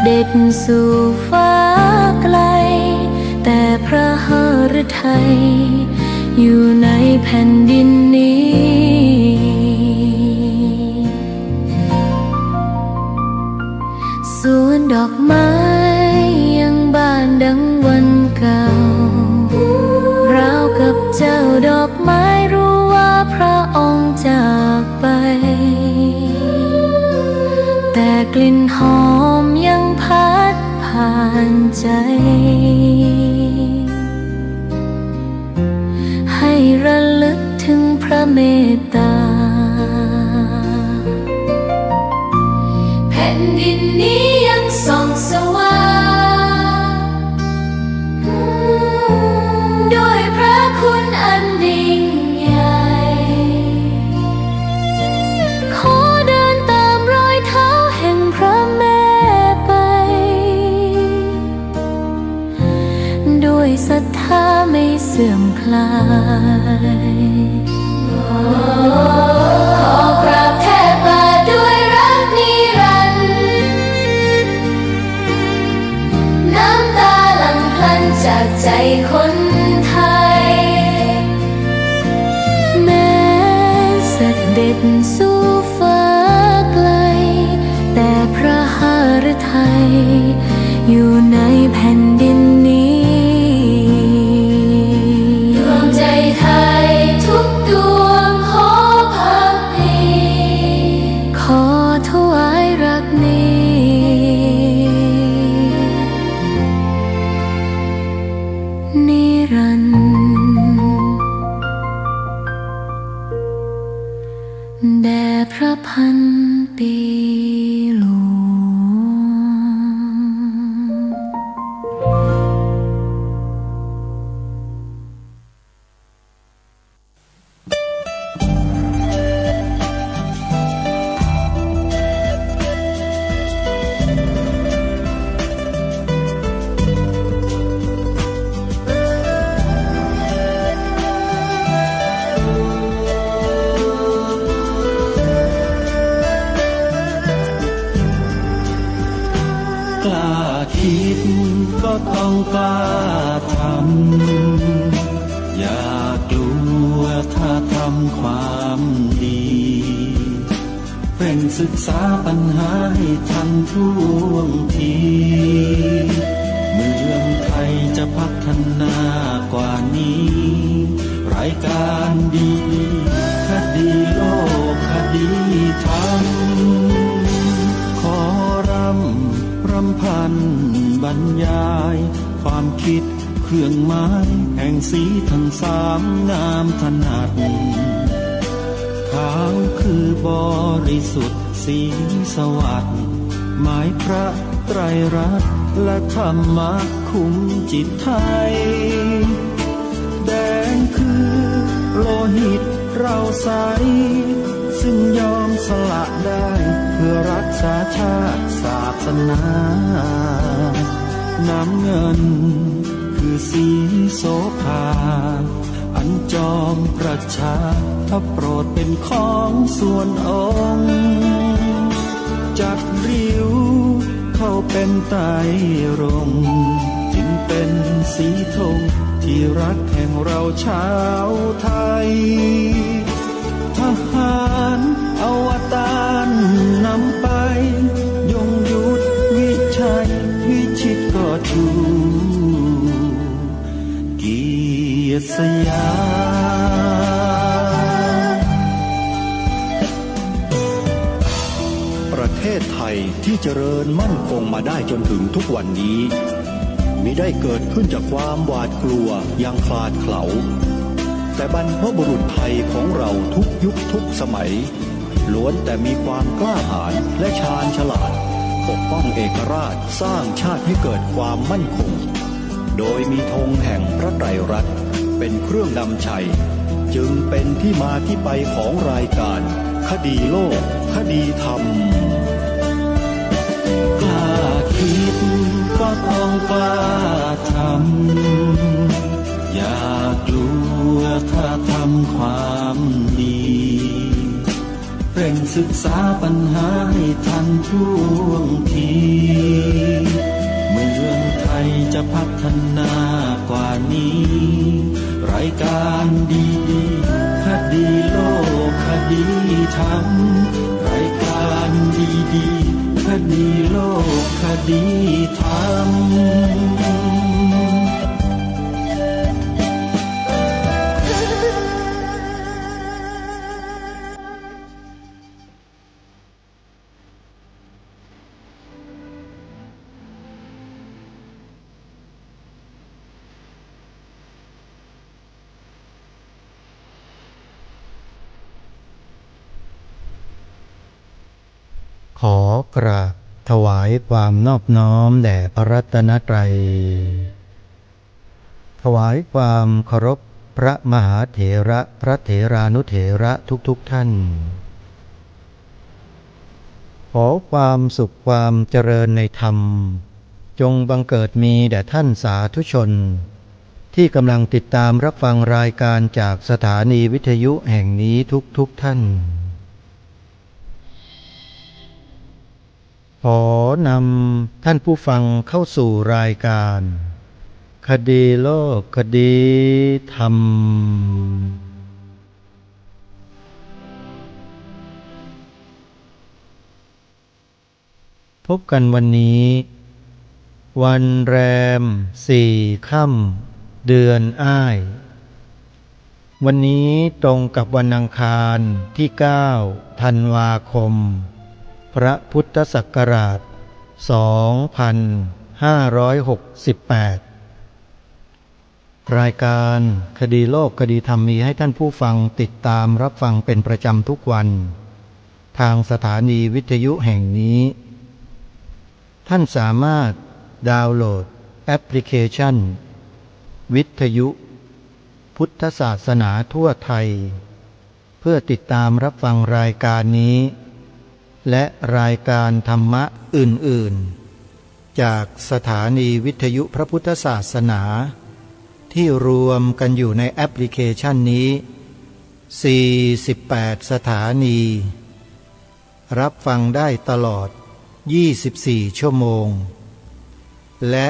ด็จสู่ฟ้าไกลแต่พระหฤทัยอยู่ในแผ่นดินนี้สวนดอกไม้ยังบานดังวันเก่าราวกับเจ้าดอกไม้รู้ว่าพระองค์จากไปแต่กลิ่นหอมยังพัดผ่านใจให้ระลึกถึงพระเมตตาแผ่นดินนี้ยังส่องสว่างด้วยพระคุณอันยิ่งใหญ่ขอเดินตามรอยเท้าแห่งพระแม่ไปด้วยศรัทธาไม่เสื่อมคลายขอกราบแทบบาทด้วยรักนิรันดร์น้ำตาหลั่งพลันจากใจคนไทยแม้เสด็จสู่ฟ้าไกลแต่พระหฤทัยอยู่ในแผ่นดินนี้ดวงใจไทยทุกดวงขอพักดีขอถวายรักนี้นิรันดร์แด่พระพันปีหลวงกล้าคิดก็ต้องกล้าทำอย่ากลัวถ้าทำความดีเร่งศึกษาปัญหาให้ทันท่วงทีเมืองไทยจะพัฒนากว่านี้รายการดีคดีโลกคดีธรรมขอรำพันบรรยายความคิดเครื่องหมายแห่งสีทั้งสามงามถนัดขาวคือบริสุทธิ์สีสวัสดิ์หมายพระไตรรัตน์และธรรมะคุมจิตไทยแดงคือโลหิตเราใสซึ่งยอมสละได้เพื่อรักษาชาติศาสนาน้ำเงินคือสีโสภาอันจอมประชาถ้าโปรดเป็นของส่วนองค์จัดริ้วเข้าเป็นไตรรงค์จึงเป็นสีธงที่รักแห่งเราชาวไทยทหารอวตารนำไปยงยุทธวิชัยวิชิตก็ชูเกียรติสยามประเทศไทยที่เจริญมั่นคงมาได้จนถึงทุกวันนี้มิได้เกิดขึ้นจากความหวาดกลัวอย่างคลาดเขลาแต่บรรพบุรุษไทยของเราทุกยุคทุกสมัยล้วนแต่มีความกล้าหาญและชาญฉลาดปกป้องเอกราชสร้างชาติให้เกิดความมั่นคงโดยมีธงแห่งพระไตรรัตน์เป็นเครื่องนำชัยจึงเป็นที่มาที่ไปของรายการคดีโลกคดีธรรมกล้าคิดก็ต้องกล้าทำอย่ากลัวถ้าทำความดี เร่งศึกษาปัญหาให้ทันท่วงทีเมืองไทยจะพัฒนากว่านี้รายการดีๆคดีโลกคดีธรรมรายการดีๆคดีโลกคดีธรรมขอกราบถวายความนอบน้อมแด่พระรัตนตรัยถวายความเคารพพระมหาเถระพระเถรานุเถระทุกท่านขอความสุขความเจริญในธรรมจงบังเกิดมีแด่ท่านสาธุชนที่กำลังติดตามรับฟังรายการจากสถานีวิทยุแห่งนี้ทุกท่านขอนำท่านผู้ฟังเข้าสู่รายการคดีโลกคดีธรรมพบกันวันนี้วันแรม4 ค่ำเดือนอ้ายวันนี้ตรงกับวันอังคารที่9 ธันวาคมพระพุทธศักราช 2568 รายการคดีโลกคดีธรรมมีให้ท่านผู้ฟังติดตามรับฟังเป็นประจำทุกวันทางสถานีวิทยุแห่งนี้ท่านสามารถดาวน์โหลดแอปพลิเคชันวิทยุพุทธศาสนาทั่วไทยเพื่อติดตามรับฟังรายการนี้และรายการธรรมะอื่นๆจากสถานีวิทยุพระพุทธศาสนาที่รวมกันอยู่ในแอปพลิเคชันนี้48 สถานีรับฟังได้ตลอด24 ชั่วโมงและ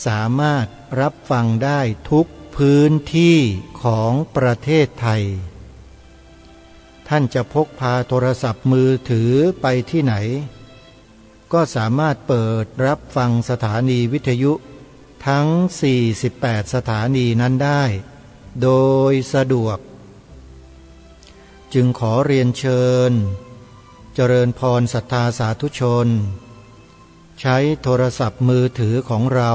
สามารถรับฟังได้ทุกพื้นที่ของประเทศไทยท่านจะพกพาโทรศัพท์มือถือไปที่ไหนก็สามารถเปิดรับฟังสถานีวิทยุทั้ง48 สถานีนั้นได้โดยสะดวกจึงขอเรียนเชิญเจริญพรศรัทธาสาธุชนใช้โทรศัพท์มือถือของเรา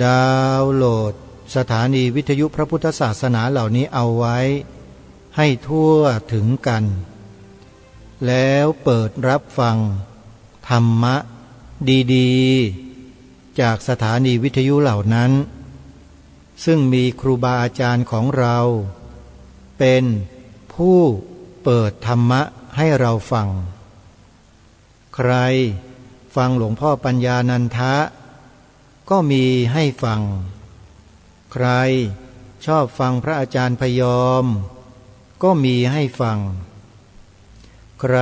ดาวน์โหลดสถานีวิทยุพระพุทธศาสนาเหล่านี้เอาไว้ให้ทั่วถึงกันแล้วเปิดรับฟังธรรมะดีๆจากสถานีวิทยุเหล่านั้นซึ่งมีครูบาอาจารย์ของเราเป็นผู้เปิดธรรมะให้เราฟังใครฟังหลวงพ่อปัญญานันทะก็มีให้ฟังใครชอบฟังพระอาจารย์พยอมก็มีให้ฟังใคร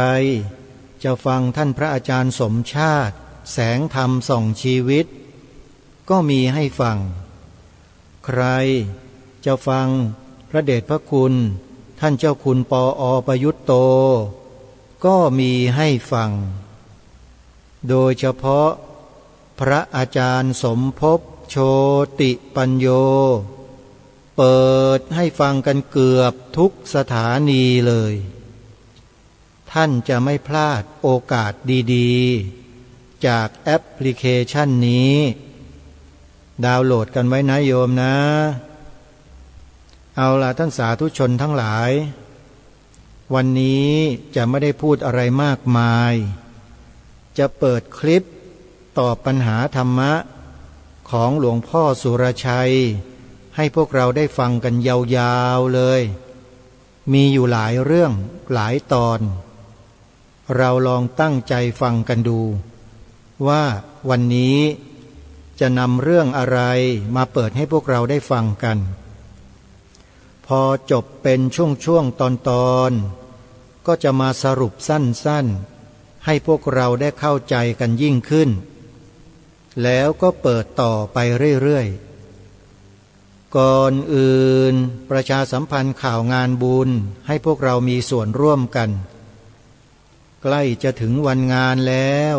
จะฟังท่านพระอาจารย์สมชาติแสงธรรมส่องชีวิตก็มีให้ฟังใครจะฟังพระเดชพระคุณท่านเจ้าคุณปอ.ประยุตโตก็มีให้ฟังโดยเฉพาะพระอาจารย์สมภพโชติปัญโยเปิดให้ฟังกันเกือบทุกสถานีเลยท่านจะไม่พลาดโอกาสดีๆจากแอปพลิเคชันนี้ดาวน์โหลดกันไว้นะโยมนะเอาล่ะท่านสาธุชนทั้งหลายวันนี้จะไม่ได้พูดอะไรมากมายจะเปิดคลิปตอบปัญหาธรรมะของหลวงพ่อสุรชัยให้พวกเราได้ฟังกันยาวๆเลยมีอยู่หลายเรื่องหลายตอนเราลองตั้งใจฟังกันดูว่าวันนี้จะนำเรื่องอะไรมาเปิดให้พวกเราได้ฟังกันพอจบเป็นช่วงๆตอน ก็จะมาสรุปสั้นๆให้พวกเราได้เข้าใจกันยิ่งขึ้นแล้วก็เปิดต่อไปเรื่อยๆก่อนอื่นประชาสัมพันธ์ข่าวงานบุญให้พวกเรามีส่วนร่วมกันใกล้จะถึงวันงานแล้ว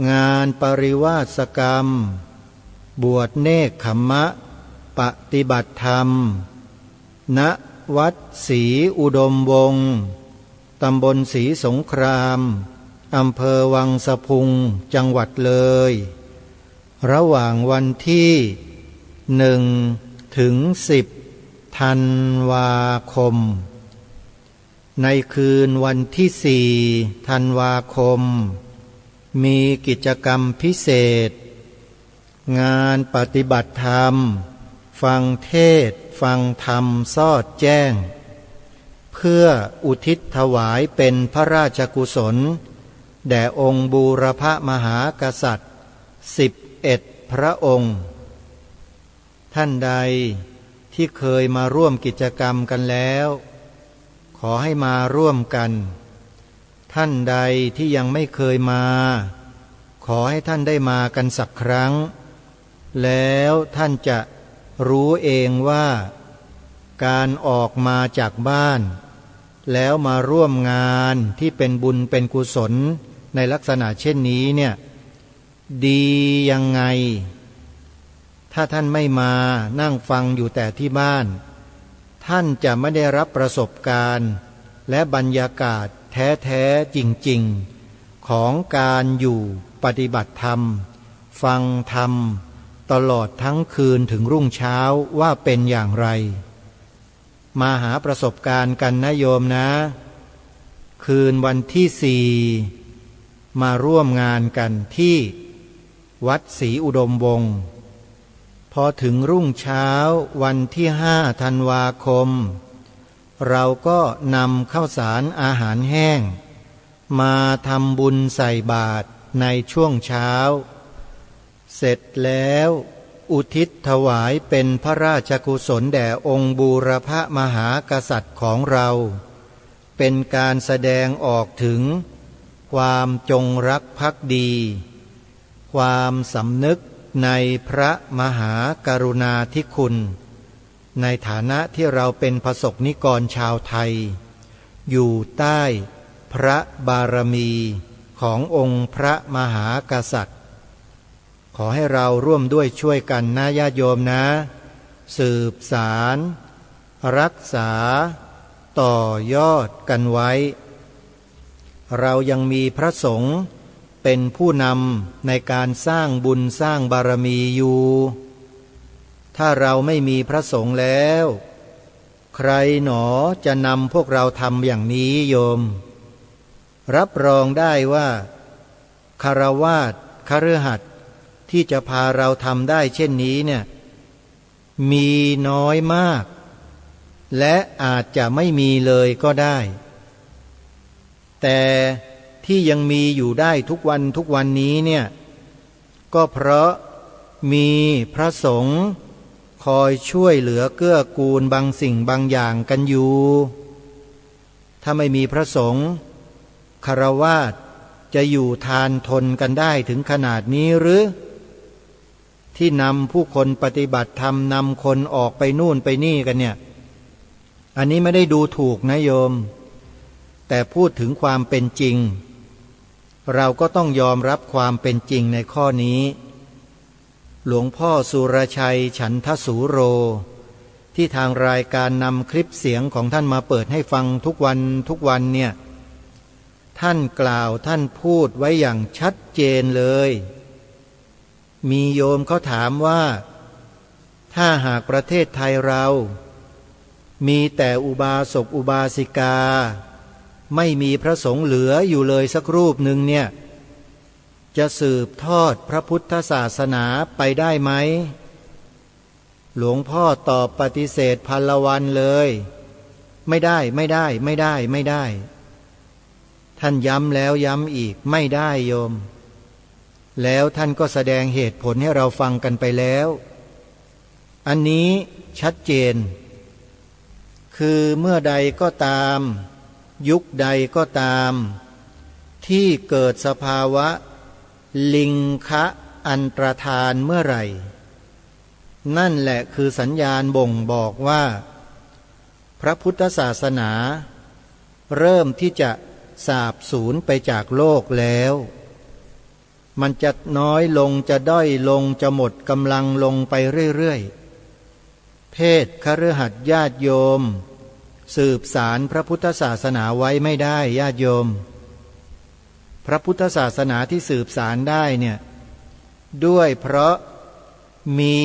งานปริวาสกรรมบวชเนกขัมมะปฏิบัติธรรมณวัดศรีอุดมวงศ์ตำบลศรีสงครามอำเภอวังสะพุงจังหวัดเลยระหว่างวันที่1 ถึง 10 ธันวาคมในคืนวันที่4 ธันวาคมมีกิจกรรมพิเศษงานปฏิบัติธรรมฟังเทศน์ฟังธรรมสอดแจ้งเพื่ออุทิศถวายเป็นพระราชกุศลแด่องค์บูรพมหากษัตริย์11 พระองค์ท่านใดที่เคยมาร่วมกิจกรรมกันแล้วขอให้มาร่วมกันท่านใดที่ยังไม่เคยมาขอให้ท่านได้มากันสักครั้งแล้วท่านจะรู้เองว่าการออกมาจากบ้านแล้วมาร่วมงานที่เป็นบุญเป็นกุศลในลักษณะเช่นนี้เนี่ยดียังไงถ้าท่านไม่มานั่งฟังอยู่แต่ที่บ้านท่านจะไม่ได้รับประสบการณ์และบรรยากาศแท้ๆจริงๆของการอยู่ปฏิบัติธรรมฟังธรรมตลอดทั้งคืนถึงรุ่งเช้าว่าเป็นอย่างไรมาหาประสบการณ์กันนะโยมนะคืนวันที่4มาร่วมงานกันที่วัดศรีอุดมวงศ์พอถึงรุ่งเช้าวันที่5 ธันวาคมเราก็นำข้าวสารอาหารแห้งมาทำบุญใส่บาตรในช่วงเช้าเสร็จแล้วอุทิศถวายเป็นพระราชกุศลแด่องค์บูรพมหากษัตริย์ของเราเป็นการแสดงออกถึงความจงรักภักดีความสำนึกในพระมหากรุณาธิคุณในฐานะที่เราเป็นพระสงฆ์นิกรชาวไทยอยู่ใต้พระบารมีขององค์พระมหากษัตริย์ขอให้เราร่วมด้วยช่วยกันนะญาติโยมนะสืบสารรักษาต่อยอดกันไว้เรายังมีพระสงฆ์เป็นผู้นำในการสร้างบุญสร้างบารมีอยู่ถ้าเราไม่มีพระสงฆ์แล้วใครหนอจะนำพวกเราทำอย่างนี้โยมรับรองได้ว่าคฤหัสถ์คฤหัสถ์ที่จะพาเราทำได้เช่นนี้เนี่ยมีน้อยมากและอาจจะไม่มีเลยก็ได้แต่ที่ยังมีอยู่ได้ทุกวันนี้เนี่ยก็เพราะมีพระสงฆ์คอยช่วยเหลือเกื้อกูลบางสิ่งบางอย่างกันอยู่ถ้าไม่มีพระสงฆ์คฤหัสถ์จะอยู่ทานทนกันได้ถึงขนาดนี้หรือที่นำผู้คนปฏิบัติธรรมนำคนออกไปนู่นไปนี่กันเนี่ยอันนี้ไม่ได้ดูถูกนะโยมแต่พูดถึงความเป็นจริงเราก็ต้องยอมรับความเป็นจริงในข้อนี้หลวงพ่อสุรชัยฉันทสูโรที่ทางรายการนำคลิปเสียงของท่านมาเปิดให้ฟังทุกวันเนี่ยท่านกล่าวท่านพูดไว้อย่างชัดเจนเลยมีโยมเขาถามว่าถ้าหากประเทศไทยเรามีแต่อุบาสกอุบาสิกาไม่มีพระสงฆ์เหลืออยู่เลยสักรูปหนึ่งเนี่ยจะสืบทอดพระพุทธศาสนาไปได้ไหมหลวงพ่อตอบปฏิเสธพันละวันเลยไม่ได้ท่านย้ำแล้วย้ำอีกไม่ได้โยมแล้วท่านก็แสดงเหตุผลให้เราฟังกันไปแล้วอันนี้ชัดเจนคือเมื่อใดก็ตาม ยุคใดก็ตาม ที่เกิดสภาวะลิงคะอันตรธานเมื่อไหร่นั่นแหละคือสัญญาณบ่งบอกว่าพระพุทธศาสนาเริ่มที่จะสาบสูญไปจากโลกแล้วมันจะน้อยลงจะด้อยลงจะหมดกำลังลงไปเรื่อยๆเพศคฤหัสถ์ญาติโยมสืบสารพระพุทธศาสนาไว้ไม่ได้ญาติโยมพระพุทธศาสนาที่สืบสารได้เนี่ยด้วยเพราะมี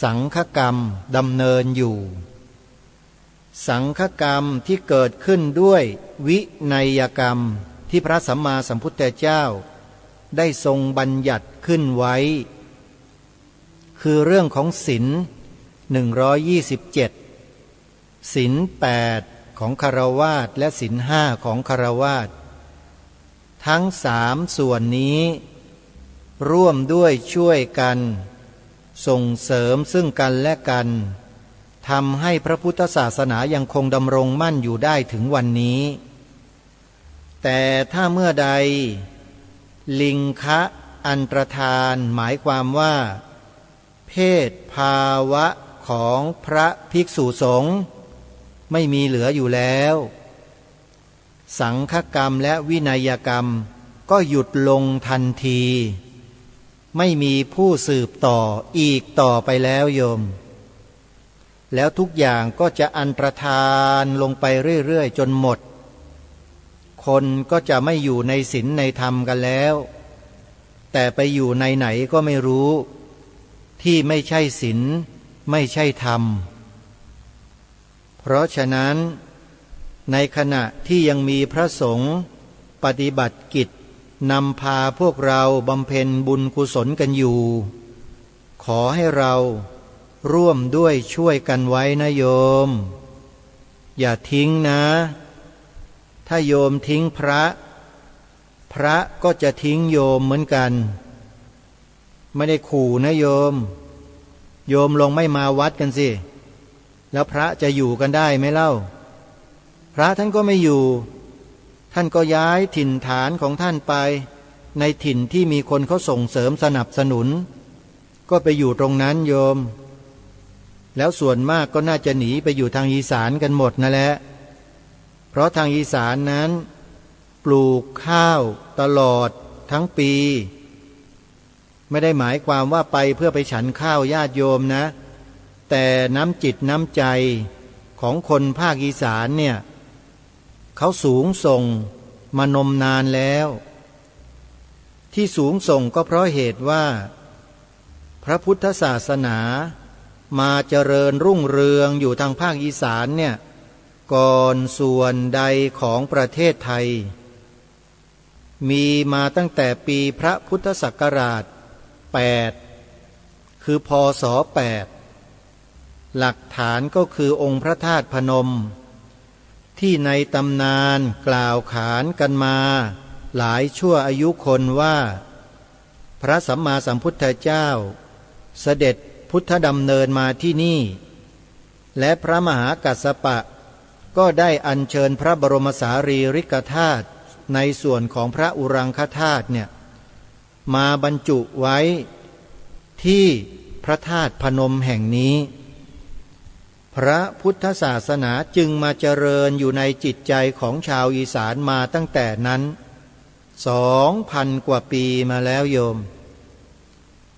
สังฆกรรมดำเนินอยู่สังฆกรรมที่เกิดขึ้นด้วยวินัยกรรมที่พระสัมมาสัมพุทธเจ้าได้ทรงบัญญัติขึ้นไว้คือเรื่องของศีล127ศีล8ของคฤหัสถ์และศีล5ของคฤหัสถ์ทั้ง3ส่วนนี้ร่วมด้วยช่วยกันส่งเสริมซึ่งกันและกันทำให้พระพุทธศาสนายังคงดำรงมั่นอยู่ได้ถึงวันนี้แต่ถ้าเมื่อใดลิงคะอันตรธานหมายความว่าเพศภาวะของพระภิกษุสงฆ์ไม่มีเหลืออยู่แล้วสังฆกรรมและวินัยกรรมก็หยุดลงทันทีไม่มีผู้สืบต่ออีกต่อไปแล้วโยมแล้วทุกอย่างก็จะอันตรธานลงไปเรื่อยๆจนหมดคนก็จะไม่อยู่ในศีลในธรรมกันแล้วแต่ไปอยู่ในไหนก็ไม่รู้ที่ไม่ใช่ศีลไม่ใช่ธรรมเพราะฉะนั้นในขณะที่ยังมีพระสงฆ์ปฏิบัติกิจนำพาพวกเราบำเพ็ญบุญกุศลกันอยู่ขอให้เราร่วมด้วยช่วยกันไว้นะโยมอย่าทิ้งนะถ้าโยมทิ้งพระก็จะทิ้งโยมเหมือนกันไม่ได้ขู่นะโยมลงไม่มาวัดกันสิแล้วพระจะอยู่กันได้ไหมเล่าพระท่านก็ไม่อยู่ท่านก็ย้ายถิ่นฐานของท่านไปในถิ่นที่มีคนเขาส่งเสริมสนับสนุนก็ไปอยู่ตรงนั้นโยมแล้วส่วนมากก็น่าจะหนีไปอยู่ทางอีสานกันหมดนั่นแหละเพราะทางอีสานนั้นปลูกข้าวตลอดทั้งปีไม่ได้หมายความว่าไปเพื่อไปฉันข้าวญาติโยมนะแต่น้ำจิตน้ำใจของคนภาคอีสานเนี่ยเขาสูงส่งมานมนานแล้วที่สูงส่งก็เพราะเหตุว่าพระพุทธศาสนามาเจริญรุ่งเรืองอยู่ทางภาคอีสานเนี่ยก่อนส่วนใดของประเทศไทยมีมาตั้งแต่ปีพระพุทธศักราช8คือพ.ศ. 8หลักฐานก็คือองค์พระธาตุพนมที่ในตำนานกล่าวขานกันมาหลายชั่วอายุคนว่าพระสัมมาสัมพุทธเจ้าเสด็จพุทธดำเนินมาที่นี่และพระมหากัสสปะก็ได้อัญเชิญพระบรมสารีริกธาตุในส่วนของพระอุรังคธาตุเนี่ยมาบรรจุไว้ที่พระธาตุพนมแห่งนี้พระพุทธศาสนาจึงมาเจริญอยู่ในจิตใจของชาวอีสานมาตั้งแต่นั้น2,000 กว่าปีมาแล้วโยม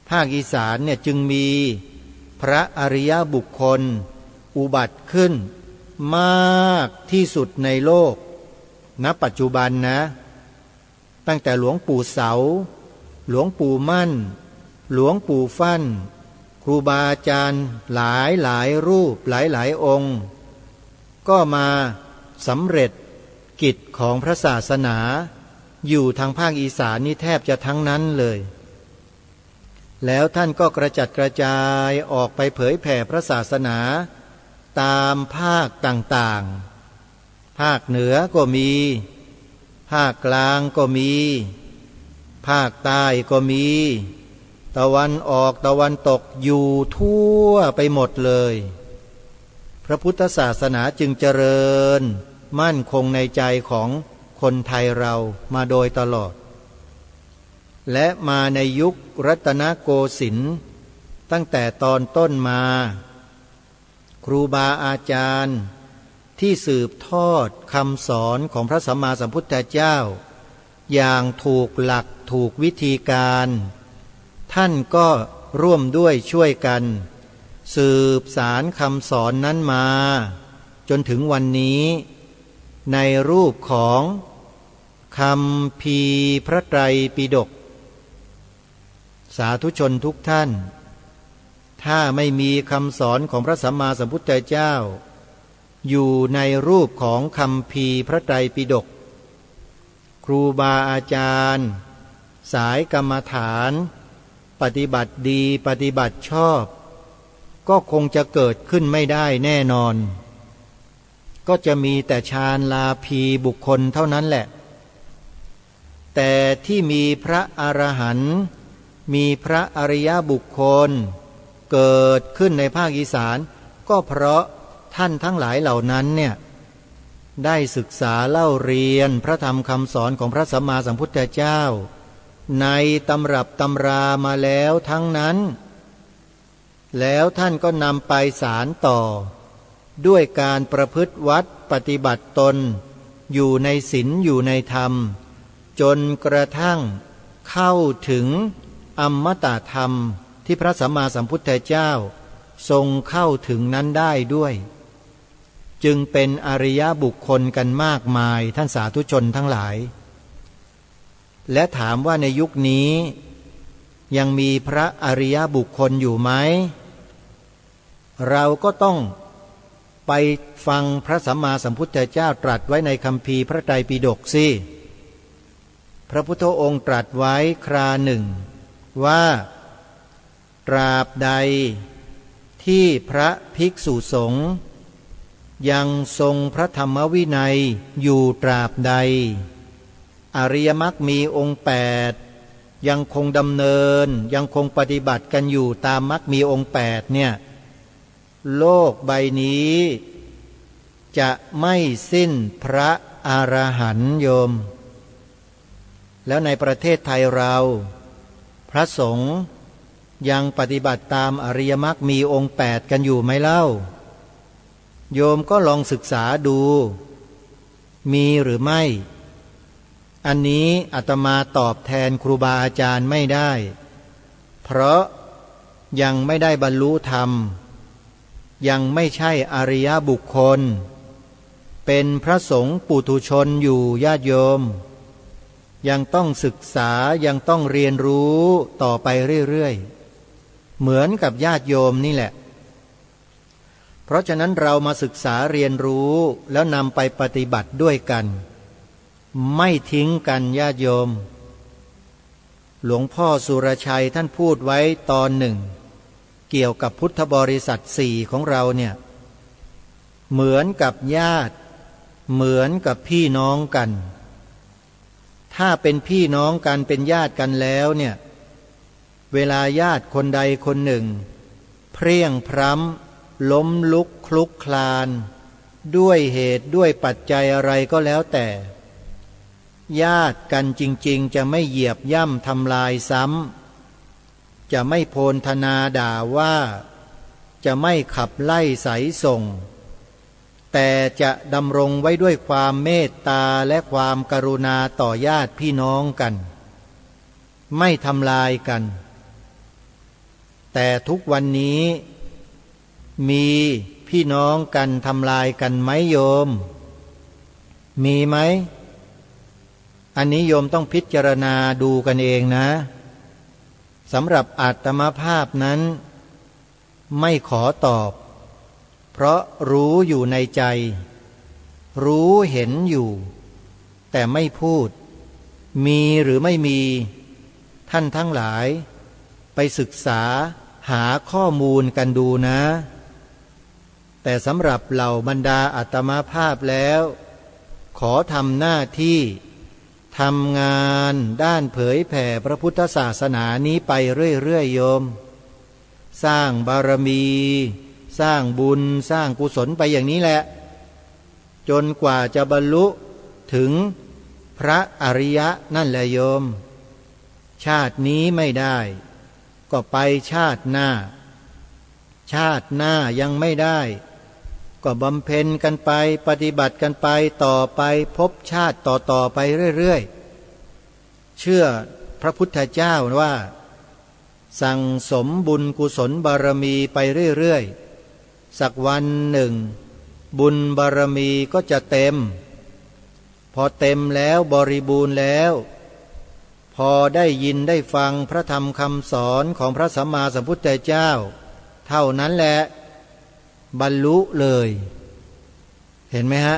ภาคอีสานเนี่ยจึงมีพระอริยบุคคลอุบัติขึ้นมากที่สุดในโลกณปัจจุบันนะตั้งแต่หลวงปู่เสาหลวงปู่มั่นหลวงปู่ฟั่นครูบาอาจารย์หลายรูปหลายองค์ก็มาสำเร็จกิจของพระศาสนาอยู่ทางภาคอีสานนี่แทบจะทั้งนั้นเลยแล้วท่านก็กระจัดกระจายออกไปเผยแผ่พระศาสนาตามภาคต่างๆภาคเหนือก็มีภาคกลางก็มีภาคใต้ก็มีตะวันออกตะวันตกอยู่ทั่วไปหมดเลยพระพุทธศาสนาจึงเจริญ มั่นคงในใจของคนไทยเรามาโดยตลอดและมาในยุครัตนโกสินทร์ตั้งแต่ตอนต้นมาครูบาอาจารย์ที่สืบทอดคำสอนของพระสัมมาสัมพุทธเจ้าอย่างถูกหลักถูกวิธีการท่านก็ร่วมด้วยช่วยกันสืบสารคำสอนนั้นมาจนถึงวันนี้ในรูปของคัมภีร์พระไตรปิฎกสาธุชนทุกท่านถ้าไม่มีคำสอนของพระสัมมาสัมพุทธเจ้าอยู่ในรูปของคัมภีร์พระไตรปิฎกครูบาอาจารย์สายกรรมฐานปฏิบัติดีปฏิบัติชอบก็คงจะเกิดขึ้นไม่ได้แน่นอนก็จะมีแต่ฌานลาภีบุคคลเท่านั้นแหละแต่ที่มีพระอรหันต์มีพระอริยบุคคลเกิดขึ้นในภาคอีสานก็เพราะท่านทั้งหลายเหล่านั้นเนี่ยได้ศึกษาเล่าเรียนพระธรรมคำสอนของพระสัมมาสัมพุทธเจ้าในตำรับตำรามาแล้วทั้งนั้นแล้วท่านก็นำไปสารต่อด้วยการประพฤติวัดปฏิบัติตนอยู่ในศีลอยู่ในธรรมจนกระทั่งเข้าถึงอมตะธรรมที่พระสัมมาสัมพุทธเจ้าทรงเข้าถึงนั้นได้ด้วยจึงเป็นอริยบุคคลกันมากมายท่านสาธุชนทั้งหลายและถามว่าในยุคนี้ยังมีพระอริยบุคคลอยู่ไหมเราก็ต้องไปฟังพระสัมมาสัมพุทธเจ้าตรัสไว้ในคัมภีร์พระไตรปิฎกสิพระพุทธองค์ตรัสไว้คราหนึ่งว่าตราบใดที่พระภิกษุสงฆ์ยังทรงพระธรรมวินัยอยู่ตราบใดอริยมรรคมีองค์8ยังคงดำเนินยังคงปฏิบัติกันอยู่ตามมรรคมีองค์8เนี่ยโลกใบนี้จะไม่สิ้นพระอรหันต์โยมแล้วในประเทศไทยเราพระสงฆ์ยังปฏิบัติตามอริยมรรคมีองค์8กันอยู่ไหมเล่าโยมก็ลองศึกษาดูมีหรือไม่อันนี้อาตมาตอบแทนครูบาอาจารย์ไม่ได้เพราะยังไม่ได้บรรลุธรรมยังไม่ใช่อริยบุคคลเป็นพระสงฆ์ปุถุชนอยู่ญาติโยมยังต้องศึกษายังต้องเรียนรู้ต่อไปเรื่อยๆเหมือนกับญาติโยมนี่แหละเพราะฉะนั้นเรามาศึกษาเรียนรู้แล้วนำไปปฏิบัติด้วยกันไม่ทิ้งกันญาติโยมหลวงพ่อสุรชัยท่านพูดไว้ตอนหนึ่งเกี่ยวกับพุทธบริษัท4ของเราเนี่ยเหมือนกับญาติเหมือนกับพี่น้องกันถ้าเป็นพี่น้องกันเป็นญาติกันแล้วเนี่ยเวลาญาติคนใดคนหนึ่งเพรี่ยงพร้ำล้มลุกคลุกคลานด้วยเหตุด้วยปัจจัยอะไรก็แล้วแต่ญาติกันจริงๆจะไม่เหยียบย่ำทำลายซ้ำจะไม่โพลธนาด่าว่าจะไม่ขับไล่ไสส่งแต่จะดำรงไว้ด้วยความเมตตาและความกรุณาต่อญาติพี่น้องกันไม่ทำลายกันแต่ทุกวันนี้มีพี่น้องกันทำลายกันไหมโยมมีไหมอันนี้โยมต้องพิจารณาดูกันเองนะสำหรับอาตมภาพนั้นไม่ขอตอบเพราะรู้อยู่ในใจรู้เห็นอยู่แต่ไม่พูดมีหรือไม่มีท่านทั้งหลายไปศึกษาหาข้อมูลกันดูนะแต่สำหรับเหล่าบรรดาอาตมาภาพแล้วขอทำหน้าที่ทำงานด้านเผยแผ่พระพุทธศาสนานี้ไปเรื่อยๆโยมสร้างบารมีสร้างบุญสร้างกุศลไปอย่างนี้แหละ จนกว่าจะบรรลุถึงพระอริยะนั่นแหละโยมชาตินี้ไม่ได้ก็ไปชาติหน้าชาติหน้ายังไม่ได้ก็บำเพ็ญกันไปปฏิบัติกันไปต่อไปพบชาติต่อไปเรื่อยๆเชื่อพระพุทธเจ้าว่าสั่งสมบุญกุศลบารมีไปเรื่อยๆสักวันหนึ่งบุญบารมีก็จะเต็มพอเต็มแล้วบริบูรณ์แล้วพอได้ยินได้ฟังพระธรรมคำสอนของพระสัมมาสัมพุทธเจ้าเท่านั้นแหละบรรลุเลยเห็นไหมฮะ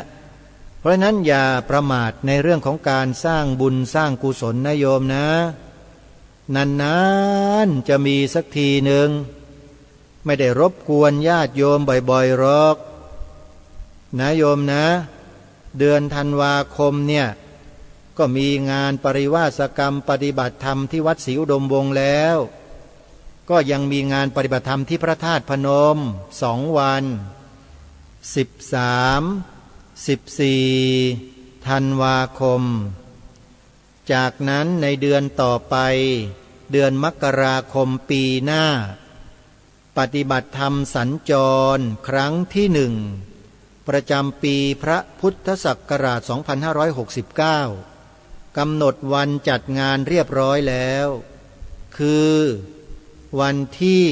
เพราะนั้นอย่าประมาทในเรื่องของการสร้างบุญสร้างกุศลนะโยมนะนานๆจะมีสักทีหนึ่งไม่ได้รบกวนญาติโยมบ่อยๆหรอกนะโยมนะเดือนธันวาคมเนี่ยก็มีงานปริวาสกรรมปฏิบัติธรรมที่วัดศรีอุดมวงศ์แล้วก็ยังมีงานปฏิบัติธรรมที่พระธาตุพนม2 วัน13-14 ธันวาคมจากนั้นในเดือนต่อไปเดือนมกราคมปีหน้าปฏิบัติธรรมสัญจรครั้งที่1ประจำปีพระพุทธศักราช 2569 กำหนดวันจัดงานเรียบร้อยแล้วคือวันที่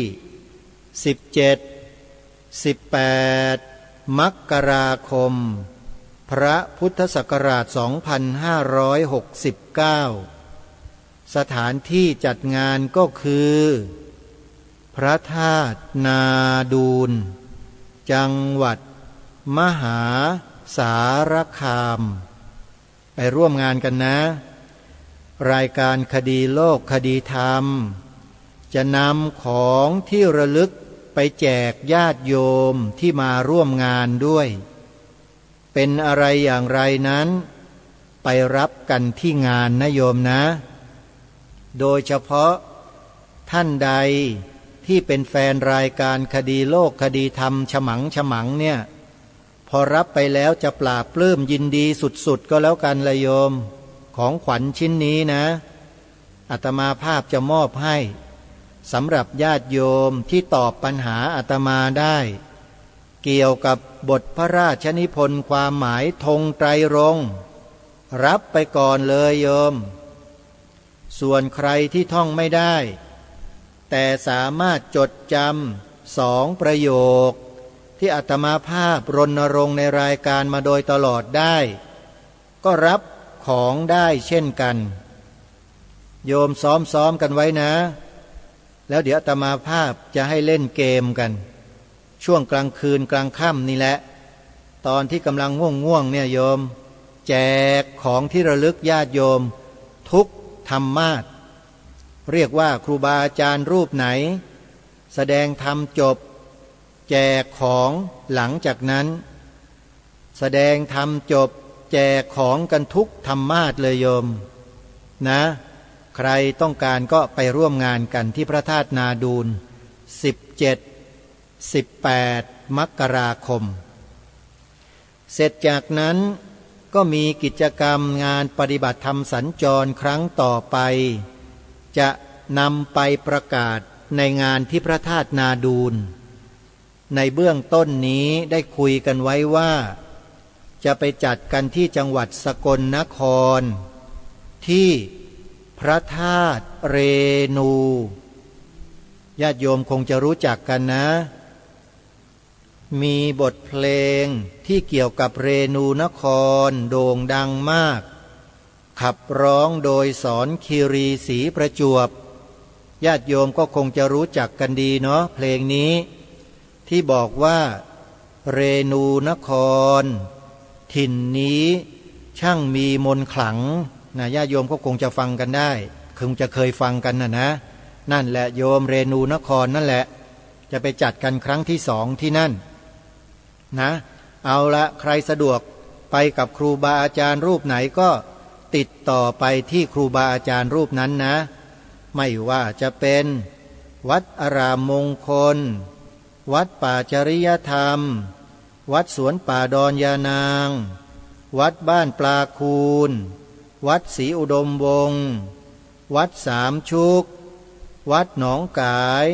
17-18 มกราคมพระพุทธศักราช 2569 สถานที่จัดงานก็คือพระธาตุนาดูลจังหวัดมหาสารคามไปร่วมงานกันนะรายการคดีโลกคดีธรรมจะนำของที่ระลึกไปแจกญาติโยมที่มาร่วมงานด้วยเป็นอะไรอย่างไรนั้นไปรับกันที่งานนะโยมนะโดยเฉพาะท่านใดที่เป็นแฟนรายการคดีโลกคดีธรรมฉมังเนี่ยพอรับไปแล้วจะปลาบปลื้มยินดีสุดๆก็แล้วกันละโยมของขวัญชิ้นนี้นะอาตมาภาพจะมอบให้สำหรับญาติโยมที่ตอบปัญหาอาตมาได้เกี่ยวกับบทพระราชนิพนธ์ความหมายธงไตรรงค์รับไปก่อนเลยโยมส่วนใครที่ท่องไม่ได้แต่สามารถจดจำ2 ประโยคที่อาตมาภาพรณรงค์ในรายการมาโดยตลอดได้ก็รับของได้เช่นกันโยมซ้อมกันไว้นะแล้วเดี๋ยวอาตมาภาพจะให้เล่นเกมกันช่วงกลางคืนกลางค่ำนี่แหละตอนที่กำลังง่วงเนี่ยโยมแจกของที่ระลึกญาติโยมทุกธรรมาสเรียกว่าครูบาอาจารย์รูปไหนแสดงธรรมจบแจกของหลังจากนั้นแสดงธรรมจบแจกของกันทุกธรรมาสเลยโยมนะใครต้องการก็ไปร่วมงานกันที่พระธาตุนาดูล17-18 มกราคมเสร็จจากนั้นก็มีกิจกรรมงานปฏิบัติธรรมสัญจรครั้งต่อไปจะนำไปประกาศในงานที่พระธาตุนาดูลในเบื้องต้นนี้ได้คุยกันไว้ว่าจะไปจัดกันที่จังหวัดสกลนครที่พระธาตุเรนูญาติโยมคงจะรู้จักกันนะมีบทเพลงที่เกี่ยวกับเรนูนครโด่งดังมากขับร้องโดยสอนคีรีศรีประจวบญาติโยมก็คงจะรู้จักกันดีเนาะเพลงนี้ที่บอกว่าเรนูนครถิ่นนี้ช่างมีมนต์ขลังนะญาติโยมก็คงจะฟังกันได้คงจะเคยฟังกันนะนั่นแหละโยมเรนูนครนั่นแหละจะไปจัดกันครั้งที่2ที่นั่นนะเอาละใครสะดวกไปกับครูบาอาจารย์รูปไหนก็ติดต่อไปที่ครูบาอาจารย์รูปนั้นนะไม่ว่าจะเป็นวัดอารามมงคลวัดป่าจริยธรรม วัดสวนป่าดอนยานาง วัดบ้านปลาคูนวัดศรีอุดมวงศ์วัดสามชุกวัดหนองกาย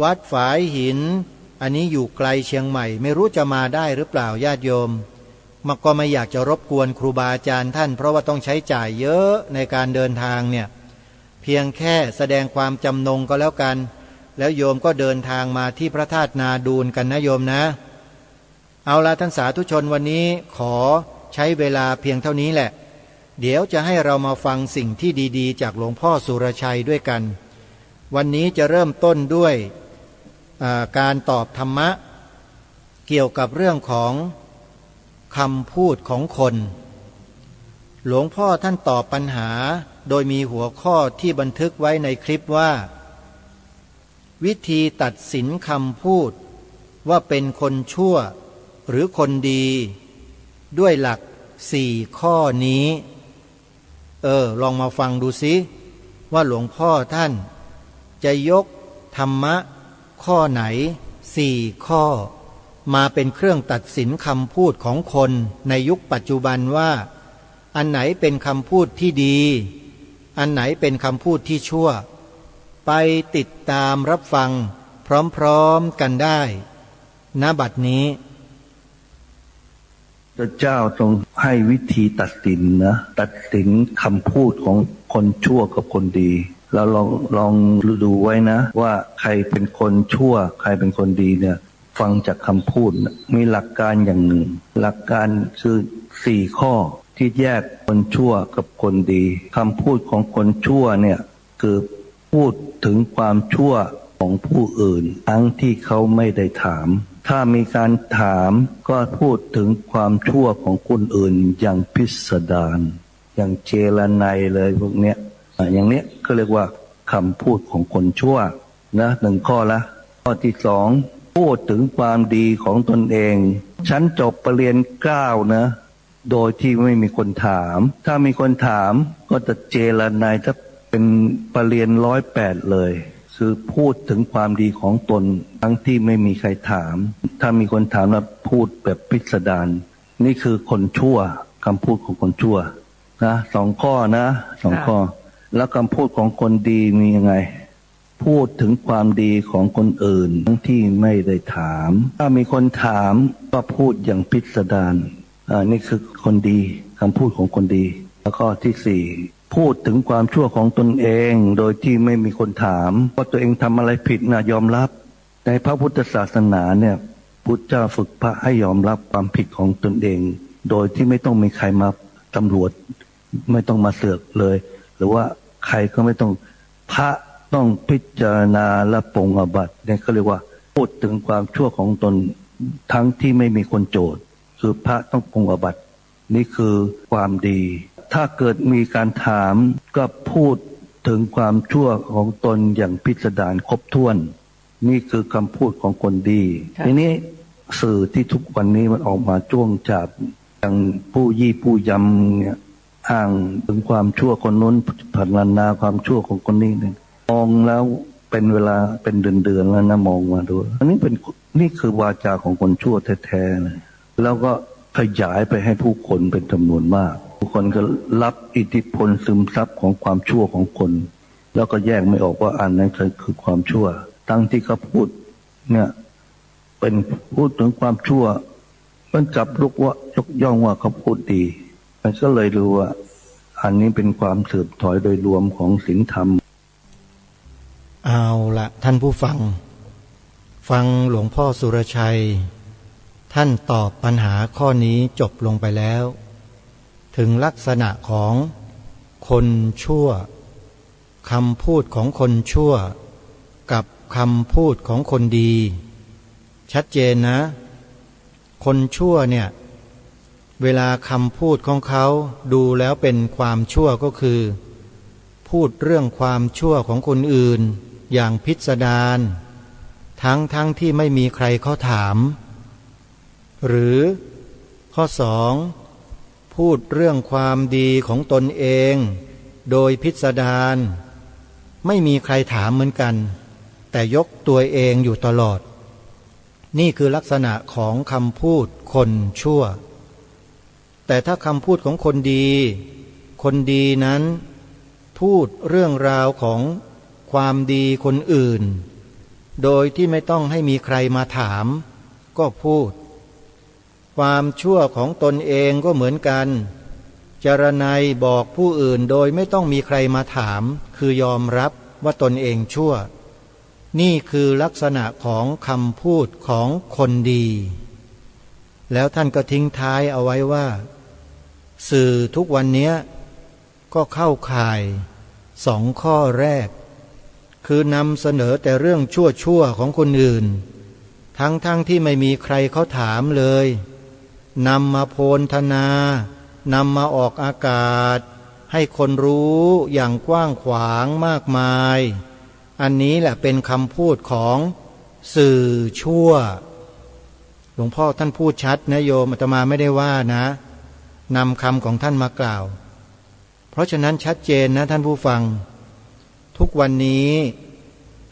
วัดฝายหินอันนี้อยู่ไกลเชียงใหม่ไม่รู้จะมาได้หรือเปล่าญาติโยมมาก็ไม่อยากจะรบกวนครูบาอาจารย์ท่านเพราะว่าต้องใช้จ่ายเยอะในการเดินทางเนี่ยเพียงแค่แสดงความจำนงก็แล้วกันแล้วโยมก็เดินทางมาที่พระธาตุนาดูลกันนะโยมนะเอาละท่านสาธุชนวันนี้ขอใช้เวลาเพียงเท่านี้แหละเดี๋ยวจะให้เรามาฟังสิ่งที่ดีๆจากหลวงพ่อสุรชัยด้วยกันวันนี้จะเริ่มต้นด้วยการตอบธรรมะเกี่ยวกับเรื่องของคำพูดของคนหลวงพ่อท่านตอบปัญหาโดยมีหัวข้อที่บันทึกไว้ในคลิปว่าวิธีตัดสินคำพูดว่าเป็นคนชั่วหรือคนดีด้วยหลัก4 ข้อนี้ลองมาฟังดูสิว่าหลวงพ่อท่านจะยกธรรมะข้อไหน4 ข้อมาเป็นเครื่องตัดสินคำพูดของคนในยุคปัจจุบันว่าอันไหนเป็นคำพูดที่ดีอันไหนเป็นคำพูดที่ชั่วไปติดตามรับฟังพร้อมๆกันได้ณ บัดนี้พระเจ้าทรงให้วิธีตัดสินนะตัดสินคำพูดของคนชั่วกับคนดีแล้วลองดูไว้นะว่าใครเป็นคนชั่วใครเป็นคนดีเนี่ยฟังจากคำพูดมีหลักการอย่างหนึ่งหลักการคือ4 ข้อที่แยกคนชั่วกับคนดีคำพูดของคนชั่วเนี่ยคือพูดถึงความชั่วของผู้อื่นทั้งที่เขาไม่ได้ถามถ้ามีการถามก็พูดถึงความชั่วของคนอื่นอย่างพิสดารอย่างเจรไนเลยพวกเนี้ยอย่างเนี้ยก็เรียกว่าคำพูดของคนชั่วนะ1 ข้อละข้อที่2พูดถึงความดีของตนเองฉันจบปริญญา9นะโดยที่ไม่มีคนถามถ้ามีคนถามก็จะเจรไนถ้าเป็นปริญญา108เลยคือพูดถึงความดีของตนทั้งที่ไม่มีใครถามถ้ามีคนถามแล้วพูดแบบพิสดารนี่คือคนชั่วคำพูดของคนชั่วนะ2 ข้อนะ2 ข้อแล้วคำพูดของคนดีมียังไงพูดถึงความดีของคนอื่นทั้งที่ไม่ได้ถามถ้ามีคนถามก็พูดอย่างพิสดารนี่คือคนดีคำพูดของคนดีแล้วก็ที่4พูดถึงความชั่วของตนเองโดยที่ไม่มีคนถามว่าตัวเองทำอะไรผิดนะยอมรับในพระพุทธศาสนาเนี่ยพุทธเจ้าฝึกพระให้ยอมรับความผิดของตนเองโดยที่ไม่ต้องมีใครมาตำรวจไม่ต้องมาเสือกเลยหรือว่าใครก็ไม่ต้องพระต้องพิจารณาและปรงอาบัติเนี่ยเขาเรียกว่าพูดถึงความชั่วของตนทั้งที่ไม่มีคนโจทย์คือพระต้องปรงอาบัตินี่คือความดีถ้าเกิดมีการถามก็พูดถึงความชั่วของตนอย่างพิสดารครบถ้วนนี่คือคำพูดของคนดีทีนี้สื่อที่ทุกวันนี้มันออกมาจ้วงจับอย่างผู้ยี่ผู้ยำเนี่ยอ้างถึงความชั่วคนนู้นพรรณนาความชั่วของคนนี้เนี่ยมองแล้วเป็นเวลาเป็นเดือนๆแล้วนะมองมาดูอันนี้นี่คือวาจาของคนชั่วแท้ๆเลยแล้วก็ขยายไปให้ผู้คนเป็นจำนวนมากผู้คนก็รับอิทธิพลซึมซับของความชั่วของคนแล้วก็แยกไม่ออกว่าอันนั้นคือความชั่วทั้งที่เขาพูดเนี่ยเป็นพูดถึงความชั่วมันกลับยกย่องว่าเขาพูดดีมันก็เลยรู้ว่าอันนี้เป็นความเสื่อมถอยโดยรวมของศีลธรรมเอาละท่านผู้ฟังหลวงพ่อสุรชัยท่านตอบปัญหาข้อนี้จบลงไปแล้วถึงลักษณะของคนชั่วคำพูดของคนชั่วกับคำพูดของคนดีชัดเจนนะคนชั่วเนี่ยเวลาคำพูดของเขาดูแล้วเป็นความชั่วก็คือพูดเรื่องความชั่วของคนอื่นอย่างพิสดารทั้งที่ไม่มีใครเขาถามหรือข้อ2พูดเรื่องความดีของตนเองโดยพิสดารไม่มีใครถามเหมือนกันแต่ยกตัวเองอยู่ตลอด นี่คือลักษณะของคำพูดคนชั่ว แต่ถ้าคำพูดของคนดี คนดีนั้นพูดเรื่องราวของความดีคนอื่นโดยที่ไม่ต้องให้มีใครมาถามก็พูดความชั่วของตนเองก็เหมือนกันจรนัยบอกผู้อื่นโดยไม่ต้องมีใครมาถามคือยอมรับว่าตนเองชั่วนี่คือลักษณะของคำพูดของคนดีแล้วท่านก็ทิ้งท้ายเอาไว้ว่าสื่อทุกวันนี้ก็เข้าข่าย2 ข้อแรกคือนำเสนอแต่เรื่องชั่วของคนอื่นทั้งที่ไม่มีใครเขาถามเลยนำมาโพลธนานำมาออกอากาศให้คนรู้อย่างกว้างขวางมากมายอันนี้แหละเป็นคำพูดของสื่อชั่วหลวงพ่อท่านพูดชัดนะโยมอาตมาไม่ได้ว่านะนำคำของท่านมากล่าวเพราะฉะนั้นชัดเจนนะท่านผู้ฟังทุกวันนี้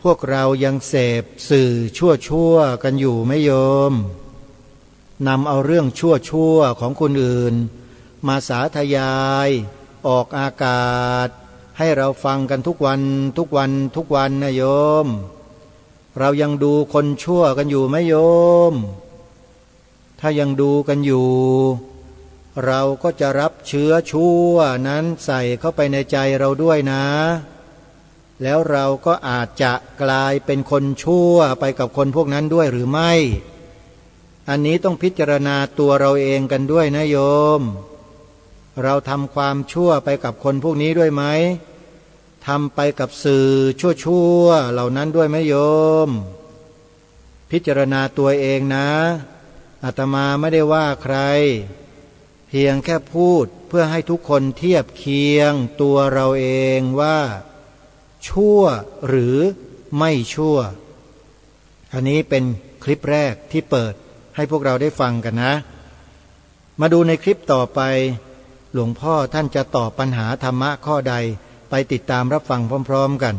พวกเรายังเสพสื่อชั่วกันอยู่ไหมโยมนำเอาเรื่องชั่วของคนอื่นมาสาธยายออกอากาศให้เราฟังกันทุกวันนะโยมเรายังดูคนชั่วกันอยู่ไหมโยมถ้ายังดูกันอยู่เราก็จะรับเชื้อชั่วนั้นใส่เข้าไปในใจเราด้วยนะแล้วเราก็อาจจะกลายเป็นคนชั่วไปกับคนพวกนั้นด้วยหรือไม่อันนี้ต้องพิจารณาตัวเราเองกันด้วยนะโยมเราทำความชั่วไปกับคนพวกนี้ด้วยไหมทำไปกับสื่อชั่วเหล่านั้นด้วยไหมโยมพิจารณาตัวเองนะอาตมาไม่ได้ว่าใครเพียงแค่พูดเพื่อให้ทุกคนเทียบเคียงตัวเราเองว่าชั่วหรือไม่ชั่วอันนี้เป็นคลิปแรกที่เปิดให้พวกเราได้ฟังกันนะมาดูในคลิปต่อไปหลวงพ่อท่านจะตอบปัญหาธรรมะข้อใดไปติดตามรับฟังพร้อมๆกัน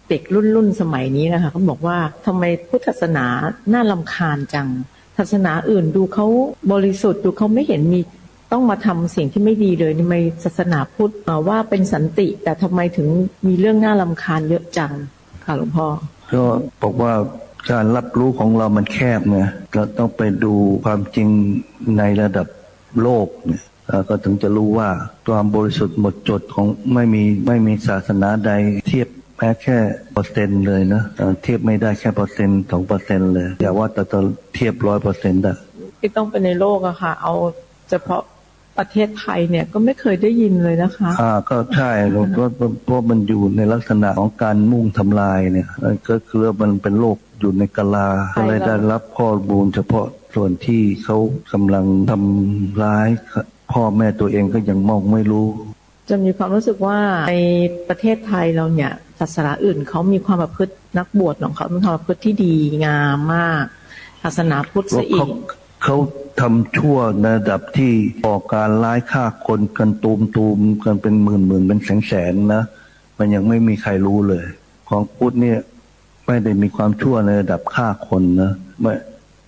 เด็กรุ่นสมัยนี้นะคะเขาบอกว่าทำไมพุทธศาสนาน่ารำคาญจังศาสนาอื่นดูเขาบริสุทธิ์ดูเขาไม่เห็นมีต้องมาทำสิ่งที่ไม่ดีเลยทำไมศาสนาพุทธว่าเป็นสันติแต่ทำไมถึงมีเรื่องน่ารำคาญเยอะจังค่ะหลวงพ่อก็บอกว่าการรับรู้ของเรามันแคบไงเราต้องไปดูความจริงในระดับโลกเนี่ยก็ถึงจะรู้ว่าความบริสุทธิ์หมดจดของไม่มีศาสนาใดเทียบแม้แค่%เลยนะเทียบไม่ได้แค่2%เลยอย่าว่าแต่เทียบ100%ได้ที่ต้องเป็นในโลกอะค่ะเอาเฉพาะประเทศไทยเนี่ยก็ไม่เคยได้ยินเลยนะคะก็ใช่เพราะมันอยู่ในลักษณะของการมุ่งทำลายเนี่ยก็คือมันเป็นโลกอยู่ในกาลาก็เลยได้รับข้อมูลเฉพาะส่วนที่เขากำลังทำร้ายพ่อแม่ตัวเองก็ยังมองไม่รู้จะมีความรู้สึกว่าในประเทศไทยเราเนี่ยศาสนาอื่นเขามีความประพฤตินักบวชของเขามีความประพฤติที่ดีงามมากศาสนาพุทธซะอีกเขาทำชั่วในระดับที่ก่อการร้ายฆ่าคนกันตูมกันเป็นหมื่นเป็นแสนนะมันยังไม่มีใครรู้เลยของพุทธเนี่ยไม่ได้มีความชั่วในระดับฆ่าคนนะ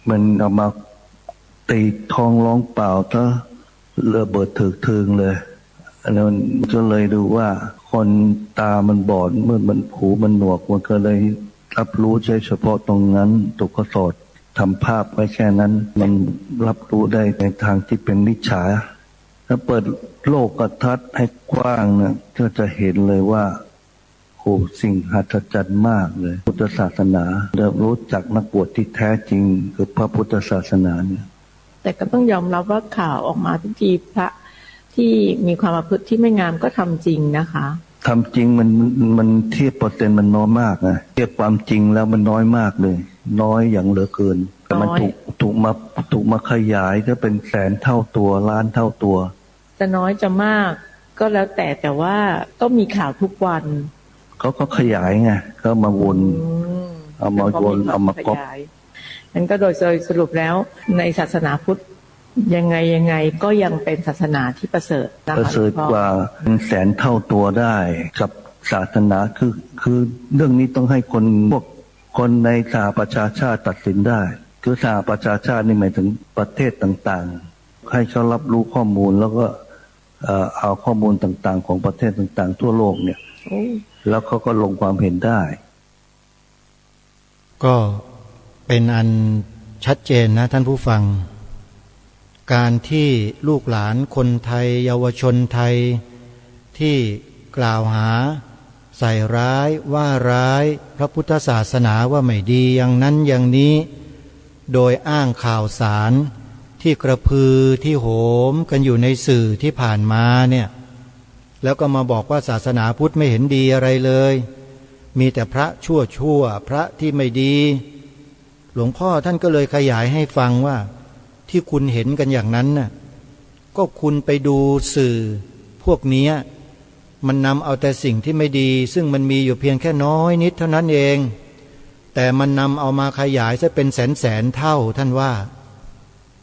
มันเอามาตีท้องร้องเปล่าถ้าระเบิดถึกทึงเลยอันนั้นก็เลยดูว่าคนตามันบอดเมื่อมันหูมันหนวกมันก็เลยรับรู้เฉพาะตรงนั้นตุกสอดทำภาพไว้แค่นั้นมันรับรู้ได้ในทางที่เป็นมิจฉาถ้าเปิดโลกทัศน์ให้กว้างเนี่ยก็จะเห็นเลยว่าโอ้สิ่งหัศจรรย์มากเลยพุทธศาสนาเริ่มรู้จักนักบวชที่แท้จริงคือพระพุทธศาสนาเนี่ยแต่ก็ต้องยอมรับว่าข่าวออกมาทุกทีพระที่มีความประพฤติที่ไม่งามก็ทำจริงนะคะทำจริงมันเทียบ%มันน้อยมากนะเทียบความจริงแล้วมันน้อยมากเลยน้อยอย่างเหลือเกินแต่มันถูกมาขยายก็เป็น100,000 เท่าตัวล้านเท่าตัวจะน้อยจะมากก็แล้วแต่ว่าก็มีข่าวทุกวันเขาก็ขยายไงก็มาวนเอามาวนเอามาก๊อปนั่นก็โดยสรุปแล้วในศาสนาพุทธยังไงก็ยังเป็นศาสนาที่ประเสริฐนะคะประเสริฐกว่า100,000 เท่าตัวได้กับศาสนาคือเรื่องนี้ต้องให้คนพวก คนในสหประชาชาติตัดสินได้คือสหประชาชาตินี่หมายถึงประเทศต่างๆให้เขารับรู้ข้อมูลแล้วก็เอาข้อมูลต่างๆของประเทศต่างๆทั่วโลกเนี่ยแล้วเขาก็ลงความเห็นได้ก็เป็นอันชัดเจนนะท่านผู้ฟังการที่ลูกหลานคนไทยเยาวชนไทยที่กล่าวหาใส่ร้ายว่าร้ายพระพุทธศาสนาว่าไม่ดีอย่างนั้นอย่างนี้โดยอ้างข่าวสารที่กระพือที่โหมกันอยู่ในสื่อที่ผ่านมาเนี่ยแล้วก็มาบอกว่าศาสนาพุทธไม่เห็นดีอะไรเลยมีแต่พระชั่วพระที่ไม่ดีหลวงพ่อท่านก็เลยขยายให้ฟังว่าที่คุณเห็นกันอย่างนั้นน่ะก็คุณไปดูสื่อพวกนี้มันนำเอาแต่สิ่งที่ไม่ดีซึ่งมันมีอยู่เพียงแค่น้อยนิดเท่านั้นเองแต่มันนำเอามาขยายซะเป็นแสนเท่าท่านว่า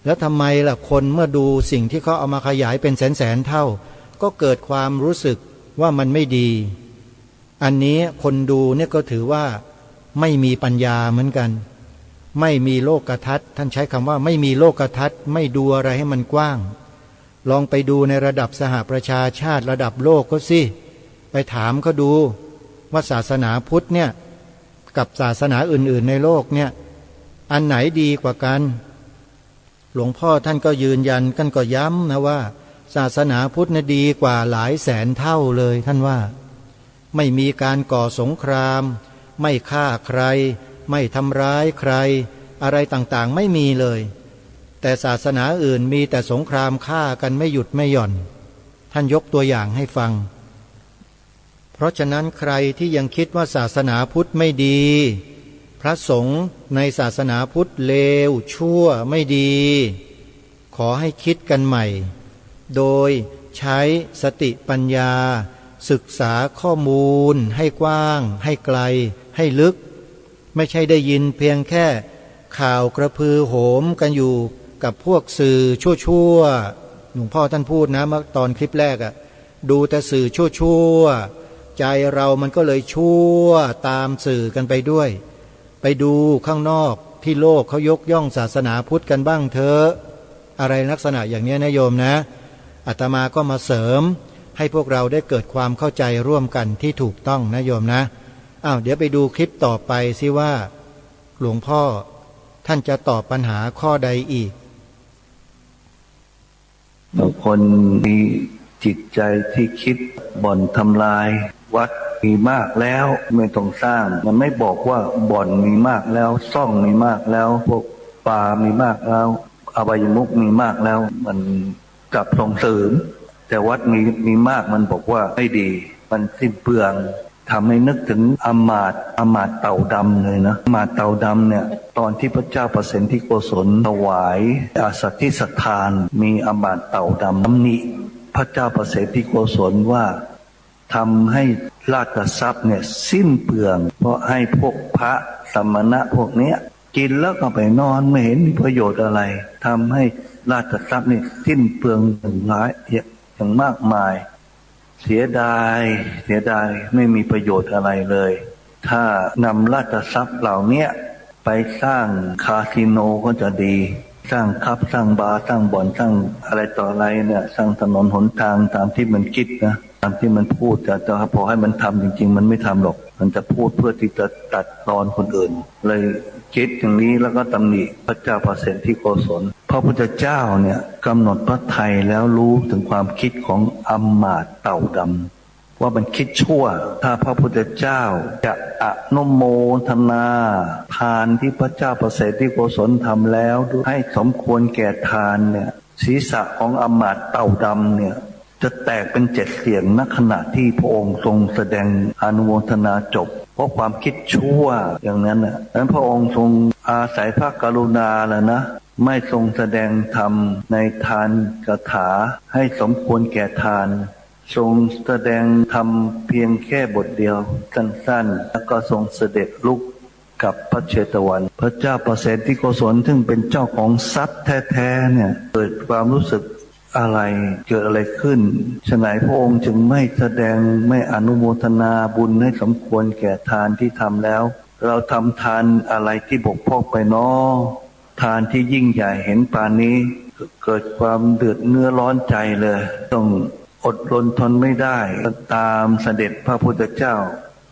แล้วทำไมล่ะคนเมื่อดูสิ่งที่เขาเอามาขยายเป็นแสนเท่าก็เกิดความรู้สึกว่ามันไม่ดีอันนี้คนดูเนี่ยก็ถือว่าไม่มีปัญญาเหมือนกันไม่มีโลกทัศน์ท่านใช้คำว่าไม่มีโลกทัศน์ไม่ดูอะไรให้มันกว้างลองไปดูในระดับสหประชาชาติระดับโลกก็สิไปถามเขาดูว่าศาสนาพุทธเนี่ยกับศาสนาอื่นๆในโลกเนี่ยอันไหนดีกว่ากันหลวงพ่อท่านก็ยืนยันกันก็ย้ำนะว่าศาสนาพุทธน่ะดีกว่าหลายแสนเท่าเลยท่านว่าไม่มีการก่อสงครามไม่ฆ่าใครไม่ทำร้ายใครอะไรต่างๆไม่มีเลยแต่ศาสนาอื่นมีแต่สงครามฆ่ากันไม่หยุดไม่หย่อนท่านยกตัวอย่างให้ฟังเพราะฉะนั้นใครที่ยังคิดว่าศาสนาพุทธไม่ดีพระสงฆ์ในศาสนาพุทธเลวชั่วไม่ดีขอให้คิดกันใหม่โดยใช้สติปัญญาศึกษาข้อมูลให้กว้างให้ไกลให้ลึกไม่ใช่ได้ยินเพียงแค่ข่าวกระพือโหมกันอยู่กับพวกสื่อชั่วหลวงพ่อท่านพูดนะเมื่อตอนคลิปแรกดูแต่สื่อชั่วใจเรามันก็เลยชั่วตามสื่อกันไปด้วยไปดูข้างนอกที่โลกเขายกย่องศาสนาพุทธกันบ้างเถอะอะไรลักษณะอย่างนี้นะโยมนะอาตมาก็มาเสริมให้พวกเราได้เกิดความเข้าใจร่วมกันที่ถูกต้องนะโยมนะเดี๋ยวไปดูคลิปต่อไปสิว่าหลวงพ่อท่านจะตอบปัญหาข้อใดอีกคนมีจิตใจที่คิดบ่อนทำลายวัดมีมากแล้วไม่ต้องสร้างมันไม่บอกว่าบ่อนมีมากแล้วซ่องมีมากแล้วพวกป่ามีมากแล้วอบายมุขมีมากแล้วมันกลับส่งเสริมแต่วัดมีมากมันบอกว่าไม่ดีมันสิ้นเปลืองทำให้นึกถึงอมาตย์เต่าดำเลยนะอมาตย์เต่าดำเนี่ยตอนที่พระเจ้าประสิทธิโกศลถวายอาสัตถิสถานมีอมาตย์เต่าดำตำหนิพระเจ้าประสิทธิโกศลว่าทำให้ราชทรัพย์เนี่ยสิ้นเปลืองเพราะให้พวกพระสมณะพวกเนี้ยกินแล้วก็ไปนอนไม่เห็นมีประโยชน์อะไรทำให้ราชทรัพย์นี่สิ้นเปลืองอย่างมากมายเสียดายไม่มีประโยชน์อะไรเลยถ้านำราชทรัพย์เหล่านี้ไปสร้างคาสิโนก็จะดีสร้างคับสร้างบาร์สร้างบ่อนสร้างอะไรต่ออะไรเนี่ยสร้างถนนหนทางตามที่มันคิดนะตามที่มันพูดแต่พอให้มันทำจริงๆมันไม่ทำหรอกมันจะพูดเพื่อที่จะตัดตอนคนอื่นเลยคิดอย่างนี้แล้วก็ตำหนิพระเจ้าประสิทธิโกศลพระพุทธเจ้าเนี่ยกำหนดพระทัยแล้วรู้ถึงความคิดของอมาตย์เต่าดำว่ามันคิดชั่วถ้าพระพุทธเจ้าจะอนุโมทนาทานที่พระเจ้าประสิทธิโกศลทำแล้วให้สมควรแก่ทานเนี่ยศีรษะของอมาตย์เต่าดำเนี่ยจะแตกเป็น7เสียงณขณะที่พระองค์ทรงแสดงอนุโมทนาจบเพราะความคิดชั่วอย่างนั้นน่ะดังนั้นพระองค์ทรงอาศัยพระกรุณาแล้วนะไม่ทรงแสดงธรรมในทานคาถาให้สมควรแก่ทานทรงแสดงธรรมเพียงแค่บทเดียวสั้นๆแล้วก็ทรงเสด็จลุกกับพระเชตวันพระเจ้าประสิทธิโกศลซึ่งเป็นเจ้าของทรัพย์แท้ๆเนี่ยเกิดความรู้สึกอะไรเกิดอะไรขึ้นฉะไหนพระองค์จึงไม่แสดงไม่อนุโมทนาบุญให้สมควรแก่ทานที่ทำแล้ว เราทำทานอะไรที่บกพร่องไปเนาะทานที่ยิ่งใหญ่เห็นปานนี้เกิดความเดือดเนื้อร้อนใจเลยต้องอดรนทนไม่ได้ตามเสด็จพระพุทธเจ้า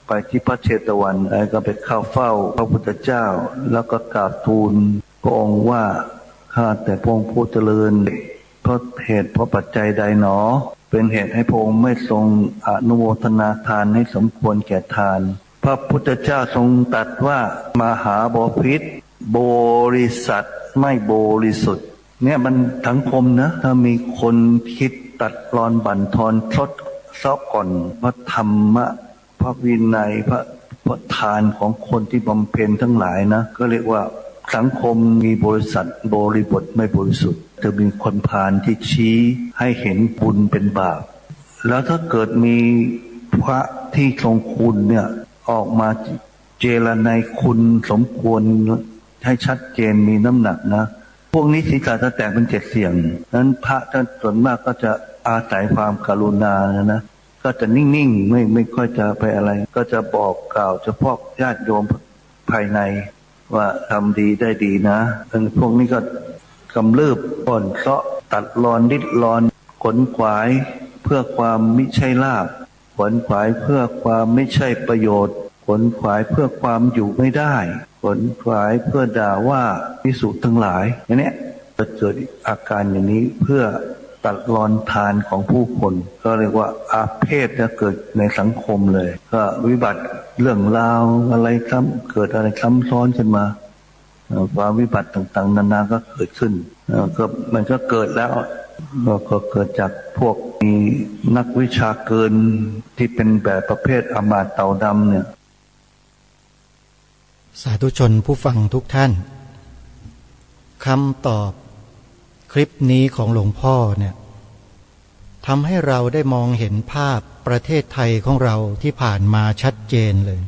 ไปที่พระเชตวันแล้วก็ไปเข้าเฝ้าพระพุทธเจ้าแล้วก็กราบทูลพระองค์ว่าข้าแต่พระองค์ผู้เจริญเพราะเหตุเพราะปัจจัยใดหนอเป็นเหตุให้พระองค์ไม่ทรงอนุโมทนาทานให้สมควรแก่ทานพระพุทธเจ้าทรงตรัสว่ามหาบพิตรบริษัทไม่บริสุทธิ์เนี่ยมันสังคมนะถ้ามีคนคิดตัดรอนบั่นทอนทดซอกก่อนพระธรรมะพระวินัยพระทานของคนที่บำเพ็ญทั้งหลายนะก็เรียกว่าสังคมมีบริษัทบริบทไม่บริสุทธิ์จะมีคนพาลที่ชี้ให้เห็นบุญเป็นบาปแล้วถ้าเกิดมีพระที่ทรงคุณเนี่ยออกมาเจรไนคุณสมควรให้ชัดเจนมีน้ำหนักนะพวกนี้ศีรษะจะแตกเป็น7เสี่ยงนั้นพระท่านส่วนมากก็จะอาศัยความกรุณานะก็จะนิ่งๆไม่ค่อยจะไปอะไรก็จะบอกกล่าวเฉพาะญาติโยมภายในว่าทำดีได้ดีนะพวกนี้ก็กำเริบอ่อนเซาะตัดรอนดิ้นรอนขนขวายเพื่อความไม่ใช่ลาภขนขวายเพื่อความไม่ใช่ประโยชน์ขนขวายเพื่อความอยู่ไม่ได้ขนขวายเพื่อด่าว่าภิกษุทั้งหลายอย่างนี้จะเกิดอาการอย่างนี้เพื่อตัดรอนทานของผู้คนก็เรียกว่าอาเพศจะเกิดในสังคมเลยก็วิบัติเรื่องราวอะไรซ้ำเกิดอะไรซ้ำซ้อนขึ้นมาความวิบัติต่างๆนานาก็เกิดขึ้นก็มันก็เกิดแล้วก็เกิดจากพวกมีนักวิชาเกินที่เป็นแบบประเภทอมาตย์เต่าดำเนี่ยสาธุชนผู้ฟังทุกท่านคำตอบคลิปนี้ของหลวงพ่อเนี่ยทำให้เราได้มองเห็นภาพประเทศไทยของเราที่ผ่านมาชัดเจนเลย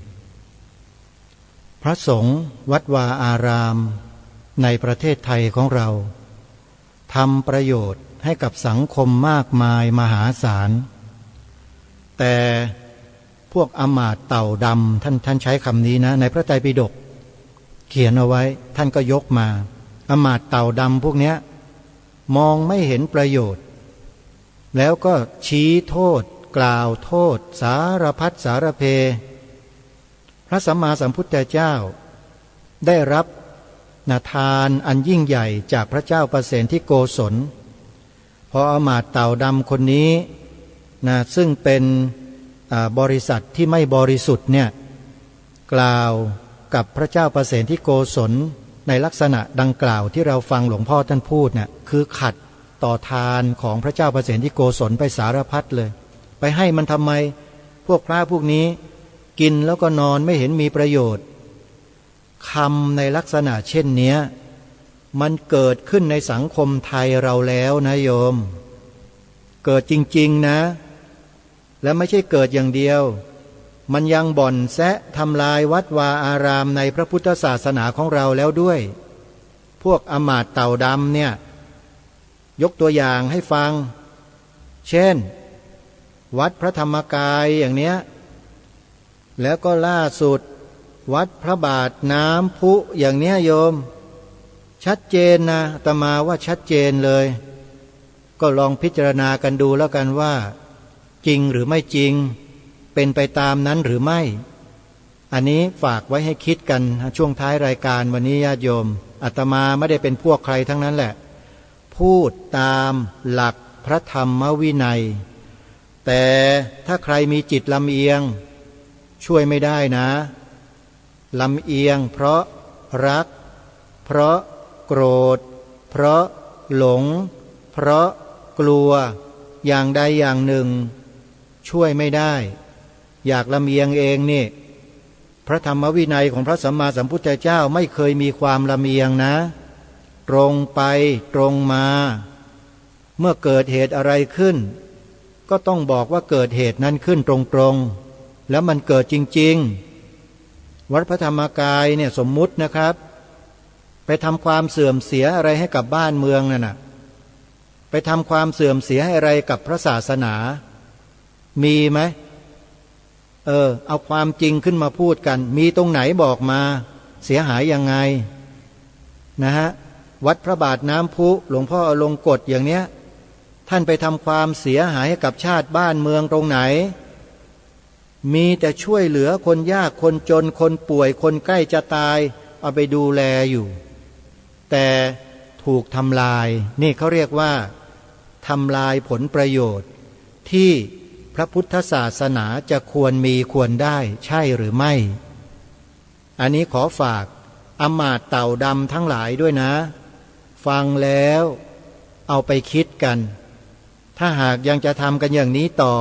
พระสงฆ์วัดวาอารามในประเทศไทยของเราทำประโยชน์ให้กับสังคมมากมายมหาศาลแต่พวกอมาตย์เต่าดำท่านใช้คำนี้นะในพระไตรปิฎกเขียนเอาไว้ท่านก็ยกมาอมาตย์เต่าดำพวกเนี้ยมองไม่เห็นประโยชน์แล้วก็ชี้โทษกล่าวโทษสารพัดสารเพพระสัมมาสัมพุทธเจ้าได้รับทานอันยิ่งใหญ่จากพระเจ้าประเสนที่โกศลพออมาตย์เต่าดำคนนี้ซึ่งเป็นบริษัทที่ไม่บริสุทธิ์เนี่ยกล่าวกับพระเจ้าประเสนที่โกศลในลักษณะดังกล่าวที่เราฟังหลวงพ่อท่านพูดเนี่ยคือขัดต่อทานของพระเจ้าประเสนที่โกศลไปสารพัดเลยไปให้มันทำไมพวกพระพวกนี้กินแล้วก็นอนไม่เห็นมีประโยชน์คำในลักษณะเช่นนี้มันเกิดขึ้นในสังคมไทยเราแล้วนะโยมเกิดจริงๆนะและไม่ใช่เกิดอย่างเดียวมันยังบ่อนแซะทำลายวัดวาอารามในพระพุทธศาสนาของเราแล้วด้วยพวกอมาตย์เต่าดำเนี่ยยกตัวอย่างให้ฟังเช่นวัดพระธรรมกายอย่างเนี้ยแล้วก็ล่าสุดวัดพระบาทน้ำพุอย่างเนี้ยโยมชัดเจนนะอาตมาว่าชัดเจนเลยก็ลองพิจารณากันดูแล้วกันว่าจริงหรือไม่จริงเป็นไปตามนั้นหรือไม่อันนี้ฝากไว้ให้คิดกันช่วงท้ายรายการวันนี้ญาติโยมอาตมาไม่ได้เป็นพวกใครทั้งนั้นแหละพูดตามหลักพระธรรมวินัยแต่ถ้าใครมีจิตลำเอียงช่วยไม่ได้นะลำเอียงเพราะรักเพราะโกรธเพราะหลงเพราะกลัวอย่างใดอย่างหนึ่งช่วยไม่ได้อยากลำเอียงเองนี่พระธรรมวินัยของพระสัมมาสัมพุทธเจ้าไม่เคยมีความลำเอียงนะตรงไปตรงมาเมื่อเกิดเหตุอะไรขึ้นก็ต้องบอกว่าเกิดเหตุนั้นขึ้นตรงๆแล้วมันเกิดจริงๆวัดพระธรรมกายเนี่ยสมมุตินะครับไปทำความเสื่อมเสียอะไรให้กับบ้านเมืองนั่นน่ะไปทำความเสื่อมเสียให้อะไรกับพระศาสนามีไหม เอาความจริงขึ้นมาพูดกันมีตรงไหนบอกมาเสียหายยังไงนะฮะวัดพระบาทน้ำพุหลวงพ่ออลงกฎอย่างเนี้ยท่านไปทำความเสียหายให้กับชาติบ้านเมืองตรงไหนมีแต่ช่วยเหลือคนยากคนจนคนป่วยคนใกล้จะตายเอาไปดูแลอยู่แต่ถูกทำลายนี่เขาเรียกว่าทำลายผลประโยชน์ที่พระพุทธศาสนาจะควรมีควรได้ใช่หรือไม่อันนี้ขอฝากอมาตย์เต่าดำทั้งหลายด้วยนะฟังแล้วเอาไปคิดกันถ้าหากยังจะทำกันอย่างนี้ต่อ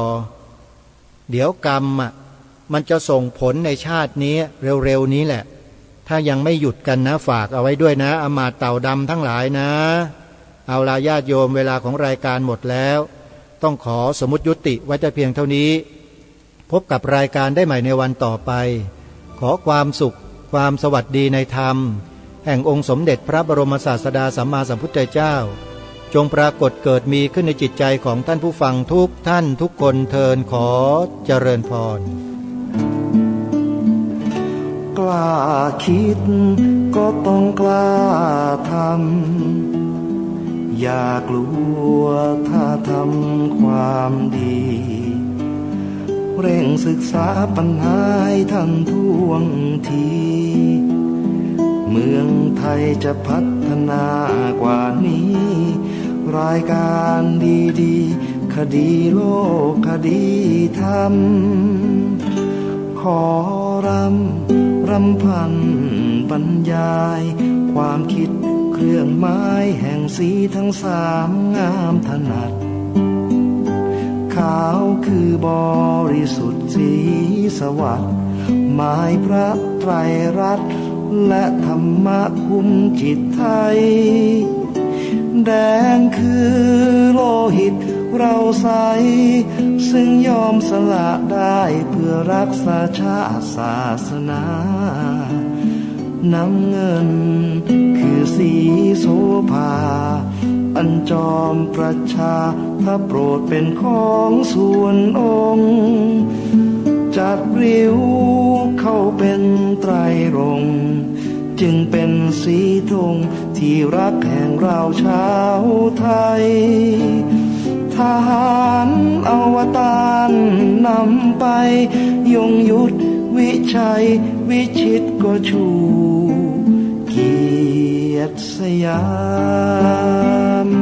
เดี๋ยวกรรมมันจะส่งผลในชาตินี้เร็วๆนี้แหละถ้ายังไม่หยุดกันนะฝากเอาไว้ด้วยนะอมาตย์เต่าดำทั้งหลายนะเอาล่ะญาติโยมเวลาของรายการหมดแล้วต้องขอสมมุติยุติไว้แต่เพียงเท่านี้พบกับรายการได้ใหม่ในวันต่อไปขอความสุขความสวัสดีในธรรมแห่งองค์สมเด็จพระบรมศาสดาสัมมาสัมพุทธเจ้าจงปรากฏเกิดมีขึ้นในจิตใจของท่านผู้ฟังทุกท่านทุกคนเทินขอเจริญพรกล้าคิดก็ต้องกล้าทำอย่ากลัวถ้าทำความดีเร่งศึกษาปัญหาให้ทันท่วงทีเมืองไทยจะพัฒนากว่านี้รายการดีๆคดีโลกคดีธรรมขอรำพันบรรยายความคิดเครื่องไม้แห่งสีทั้งสามงามถนัดขาวคือบริสุทธิ์สีสวัสดิ์หมายพระไตรรัตน์และธรรมะคุ้มจิตไทยแดงคือโลหิตเราใสซึ่งยอมสละได้เพื่อรักษาชาติศาสนาน้ำเงินคือสีโสภาอันจอมประชาถ้าโปรดเป็นของส่วนองค์จัดริ้วเข้าเป็นไตรรงค์จึงเป็นสีธงที่รักแห่งเราชาวไทยทหารอวตารนำไปยงยุทธวิชัยวิชิตก็ชูเกียรติสยาม